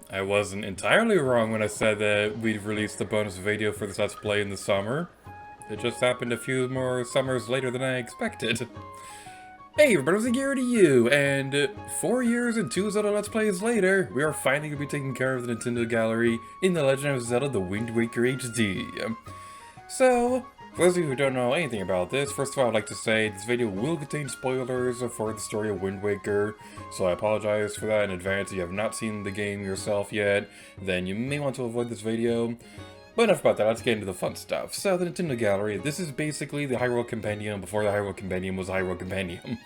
I wasn't entirely wrong when I said that we'd release the bonus video for this Let's Play in the summer. It just happened a few more summers later than I expected. Hey everybody, it's Gary to you, and 4 years and 2 Zelda Let's Plays later, we are finally going to be taking care of the Nintendo Gallery in The Legend of Zelda The Wind Waker HD. So, for those of you who don't know anything about this, first of all I'd like to say this video will contain spoilers for the story of Wind Waker, so I apologize for that in advance. If you have not seen the game yourself yet, then you may want to avoid this video. But enough about that, let's get into the fun stuff. So, the Nintendo Gallery, this is basically the Hyrule Compendium before the Hyrule Compendium was the Hyrule Compendium.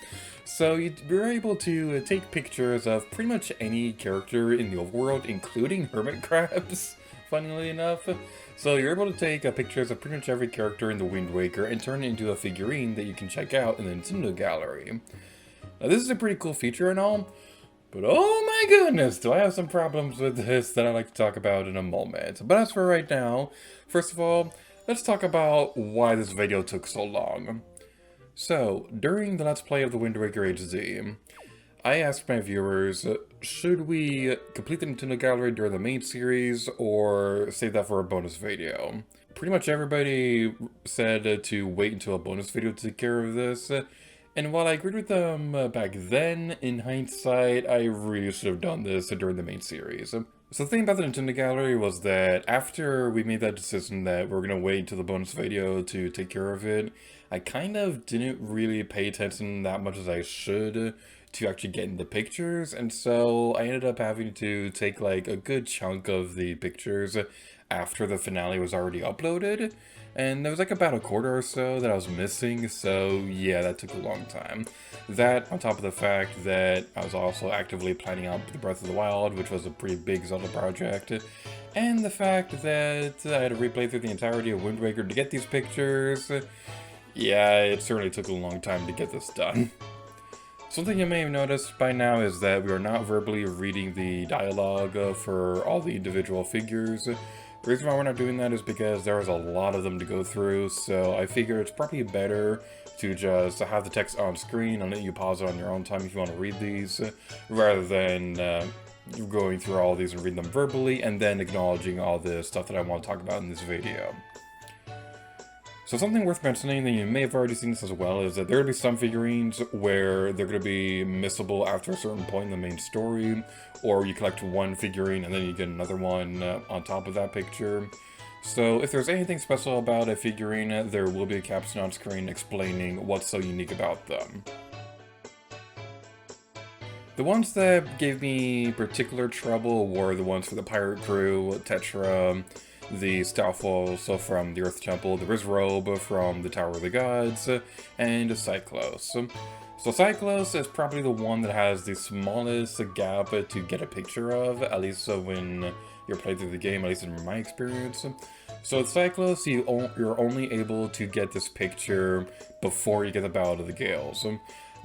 So, you're able to take pictures of pretty much any character in the overworld, including hermit crabs, funnily enough. So, you're able to take pictures of pretty much every character in the Wind Waker and turn it into a figurine that you can check out in the Nintendo Gallery. Now, this is a pretty cool feature and all, but oh my goodness, do I have some problems with this that I'd like to talk about in a moment. But as for right now, first of all, let's talk about why this video took so long. So, during the Let's Play of the Wind Waker HD, I asked my viewers, should we complete the Nintendo Gallery during the main series, or save that for a bonus video? Pretty much everybody said to wait until a bonus video to take care of this. And while I agreed with them back then, in hindsight, I really should have done this during the main series. So the thing about the Nintendo Gallery was that after we made that decision that we're going to wait until the bonus video to take care of it, I kind of didn't really pay attention that much as I should to actually get in the pictures, and so I ended up having to take like a good chunk of the pictures after the finale was already uploaded, and there was like about a quarter or so that I was missing, so yeah, that took a long time. That, on top of the fact that I was also actively planning out the Breath of the Wild, which was a pretty big Zelda project, and the fact that I had to replay through the entirety of Wind Waker to get these pictures, yeah, it certainly took a long time to get this done. Something you may have noticed by now is that we are not verbally reading the dialogue for all the individual figures. The reason why we're not doing that is because there's a lot of them to go through, so I figure it's probably better to just have the text on screen and let you pause it on your own time if you want to read these, rather than going through all of these and reading them verbally and then acknowledging all the stuff that I want to talk about in this video. So something worth mentioning, that you may have already seen this as well, is that there will be some figurines where they're going to be missable after a certain point in the main story, or you collect one figurine and then you get another one on top of that picture. So if there's anything special about a figurine, there will be a caption on screen explaining what's so unique about them. The ones that gave me particular trouble were the ones for the pirate crew, Tetra, the Stalfos from the Earth Temple, the Rizrobe from the Tower of the Gods, and Cyclos. So Cyclos is probably the one that has the smallest gap to get a picture of, at least when you're playing through the game, at least in my experience. So with Cyclos, you're only able to get this picture before you get the Ballad of the Gales.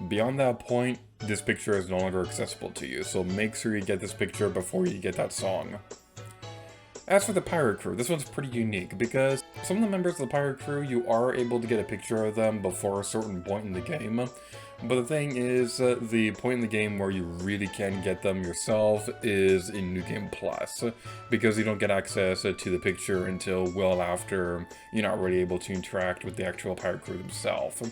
Beyond that point, this picture is no longer accessible to you, so make sure you get this picture before you get that song. As for the pirate crew, this one's pretty unique because some of the members of the pirate crew, you are able to get a picture of them before a certain point in the game. But the thing is, the point in the game where you really can get them yourself is in New Game Plus, because you don't get access to the picture until well after you're not really able to interact with the actual pirate crew themselves.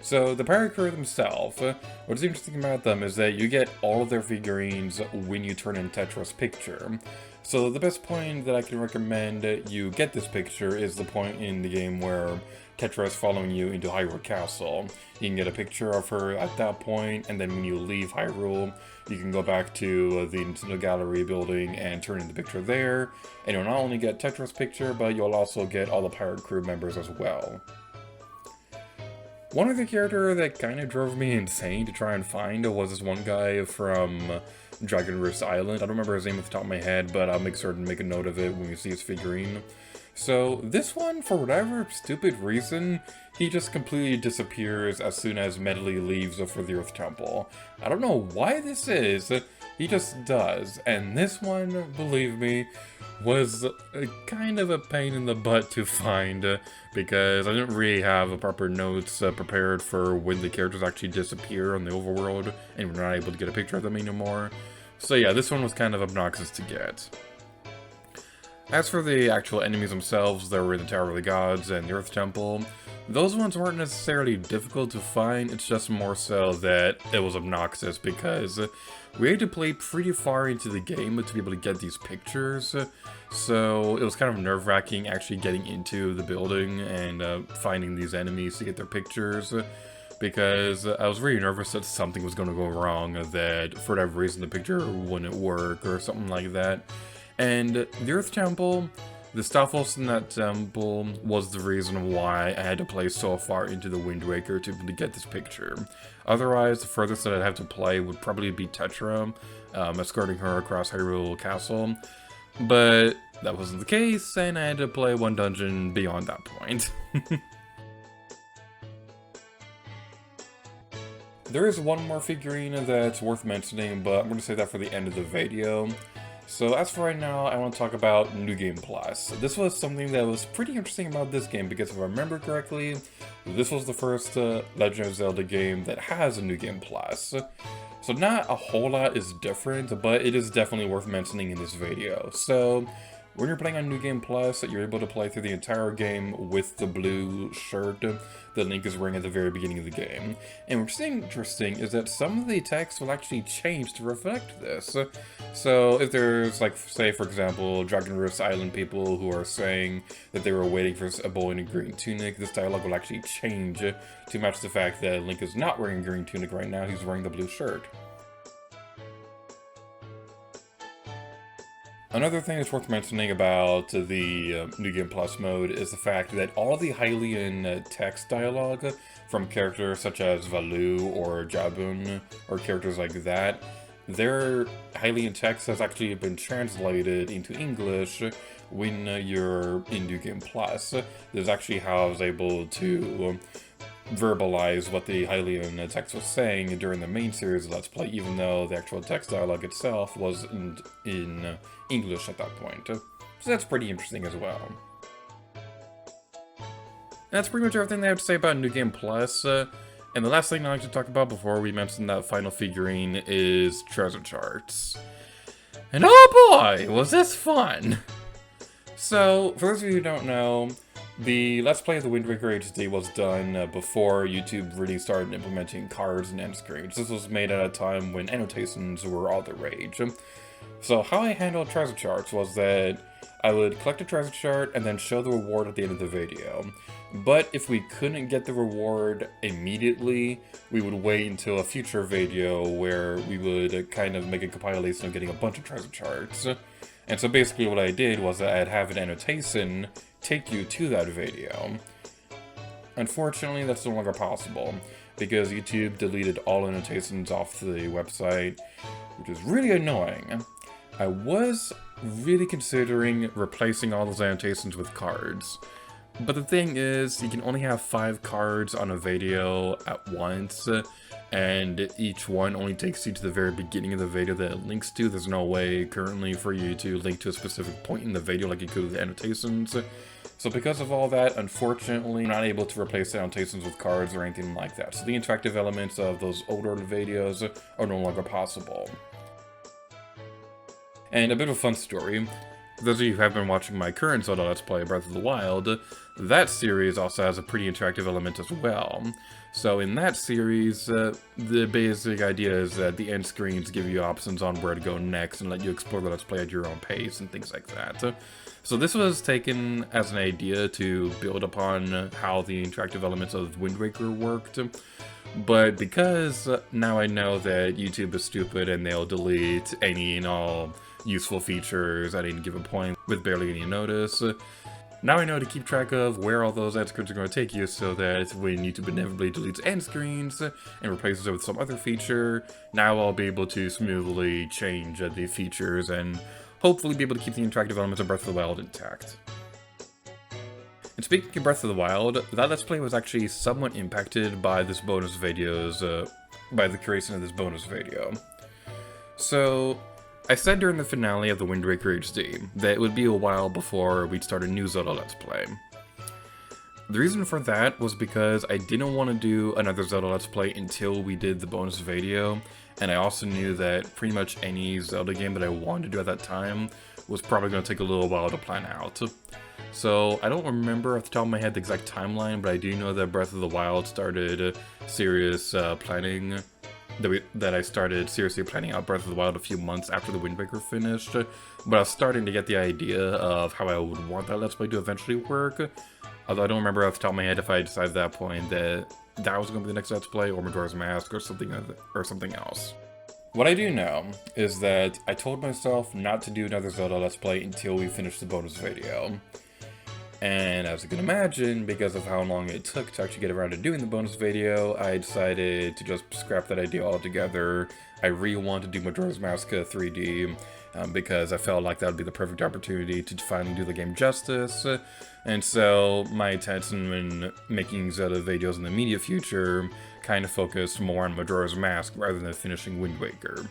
So, the pirate crew themselves, what's interesting about them is that you get all of their figurines when you turn in Tetra's picture. So, the best point that I can recommend you get this picture is the point in the game where Tetra is following you into Hyrule Castle. You can get a picture of her at that point, and then when you leave Hyrule, you can go back to the Nintendo Gallery building and turn in the picture there, and you'll not only get Tetra's picture, but you'll also get all the pirate crew members as well. One other character that kind of drove me insane to try and find was this one guy from Dragon Rift Island. I don't remember his name off the top of my head, but I'll make certain to make a note of it when you see his figurine. So this one, for whatever stupid reason, he just completely disappears as soon as Medley leaves for the Earth Temple. I don't know why this is, he just does. And this one, believe me, was kind of a pain in the butt to find, because I didn't really have a proper notes prepared for when the characters actually disappear on the overworld and we're not able to get a picture of them anymore. So yeah, this one was kind of obnoxious to get. As for the actual enemies themselves that were in the Tower of the Gods and the Earth Temple, those ones weren't necessarily difficult to find, it's just more so that it was obnoxious because we had to play pretty far into the game to be able to get these pictures, so it was kind of nerve-wracking actually getting into the building and finding these enemies to get their pictures, because I was really nervous that something was going to go wrong, that for whatever reason the picture wouldn't work or something like that. And the Earth Temple, the stuff in that temple was the reason why I had to play so far into the Wind Waker to get this picture. Otherwise, the furthest that I'd have to play would probably be Tetra, escorting her across Hyrule Castle. But that wasn't the case, and I had to play one dungeon beyond that point. There is one more figurine that's worth mentioning, but I'm going to save that for the end of the video. So as for right now, I want to talk about New Game Plus. This was something that was pretty interesting about this game, because if I remember correctly, this was the first Legend of Zelda game that has a New Game Plus. So not a whole lot is different, but it is definitely worth mentioning in this video. So when you're playing on New Game Plus, you're able to play through the entire game with the blue shirt that Link is wearing at the very beginning of the game. And what's interesting is that some of the text will actually change to reflect this. So if there's, like, say for example, Dragon Rift's Island people who are saying that they were waiting for a boy in a green tunic, this dialogue will actually change to match the fact that Link is not wearing a green tunic right now, he's wearing the blue shirt. Another thing that's worth mentioning about the New Game Plus mode is the fact that all the Hylian text dialogue from characters such as Valoo or Jabun or characters like that, their Hylian text has actually been translated into English when you're in New Game Plus. This is actually how I was able to verbalize what the Hylian text was saying during the main series of Let's Play, even though the actual text dialogue itself was in English at that point. So that's pretty interesting as well. That's pretty much everything I have to say about New Game Plus. And the last thing I'd like to talk about before we mention that final figurine is treasure charts. And oh boy, was this fun! So, for those of you who don't know, the Let's Play of the Wind Waker HD was done before YouTube really started implementing cards and end screens. This was made at a time when annotations were all the rage. So how I handled treasure charts was that I would collect a treasure chart and then show the reward at the end of the video. But if we couldn't get the reward immediately, we would wait until a future video where we would kind of make a compilation of getting a bunch of treasure charts. And so basically what I did was that I'd have an annotation take you to that video. Unfortunately, that's no longer possible, because YouTube deleted all annotations off the website, which is really annoying. I was really considering replacing all those annotations with cards, but the thing is, you can only have 5 cards on a video at once, and each one only takes you to the very beginning of the video that it links to. There's no way currently for you to link to a specific point in the video like you could with annotations. So because of all that, unfortunately, I'm not able to replace the annotations with cards or anything like that. So the interactive elements of those older videos are no longer possible. And a bit of a fun story. For those of you who have been watching my current Zelda Let's Play, Breath of the Wild, that series also has a pretty interactive element as well. So in that series, the basic idea is that the end screens give you options on where to go next and let you explore the Let's Play at your own pace and things like that. So this was taken as an idea to build upon how the interactive elements of Wind Waker worked. But because now I know that YouTube is stupid and they'll delete any and all useful features at any given point with barely any notice, now I know to keep track of where all those end screens are going to take you, so that when YouTube inevitably deletes end screens and replaces it with some other feature, now I'll be able to smoothly change the features and hopefully be able to keep the interactive elements of Breath of the Wild intact. And speaking of Breath of the Wild, that Let's Play was actually somewhat impacted by this bonus video's, by the creation of this bonus video. So, I said during the finale of the Wind Waker HD that it would be a while before we'd start a new Zelda Let's Play. The reason for that was because I didn't want to do another Zelda Let's Play until we did the bonus video, and I also knew that pretty much any Zelda game that I wanted to do at that time was probably going to take a little while to plan out. So I don't remember off the top of my head the exact timeline, but I do know that Breath of the Wild started serious planning, that I started seriously planning out Breath of the Wild a few months after the Wind Waker finished, but I was starting to get the idea of how I would want that Let's Play to eventually work. Although I don't remember off the top of my head if I decided at that point that that was going to be the next Let's Play, or Majora's Mask, or something else. What I do know is that I told myself not to do another Zelda Let's Play until we finished the bonus video. And as you can imagine, because of how long it took to actually get around to doing the bonus video, I decided to just scrap that idea altogether. I really wanted to do Majora's Mask 3D, because I felt like that would be the perfect opportunity to finally do the game justice. And so my intention when making Zelda videos in the immediate future kind of focused more on Majora's Mask rather than finishing Wind Waker.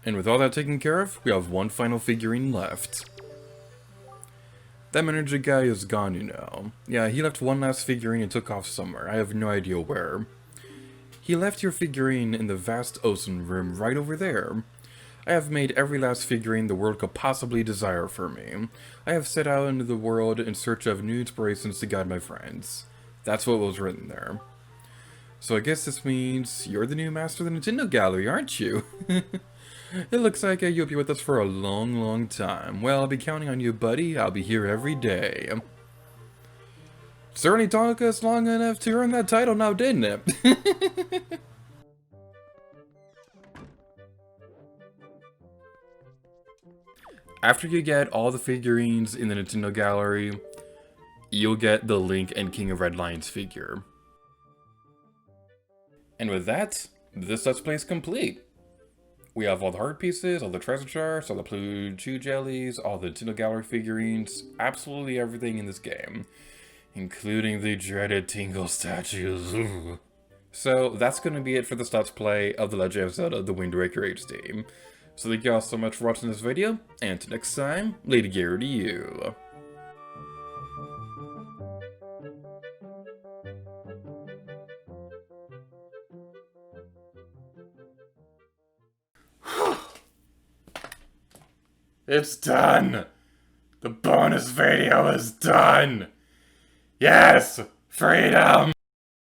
And with all that taken care of, we have one final figurine left. That manager guy is gone, you know. Yeah, he left one last figurine and took off somewhere. I have no idea where. He left your figurine in the vast ocean room right over there. I have made every last figurine the world could possibly desire for me. I have set out into the world in search of new inspirations to guide my friends. That's what was written there. So I guess this means you're the new master of the Nintendo Gallery, aren't you? It looks like you'll be with us for a long, long time. Well, I'll be counting on you, buddy. I'll be here every day. Certainly took us long enough to earn that title now, didn't it? After you get all the figurines in the Nintendo Gallery, you'll get the Link and King of Red Lions figure. And with that, this Let's Play is complete. We have all the heart pieces, all the treasure charts, all the blue chew jellies, all the Nintendo Gallery figurines, absolutely everything in this game. Including the dreaded Tingle statues. So that's going to be it for this Let's Play of The Legend of Zelda The Wind Waker HD. So thank you all so much for watching this video, and until next time, Lady Gear to you. It's done! The bonus video is done! Yes! Freedom!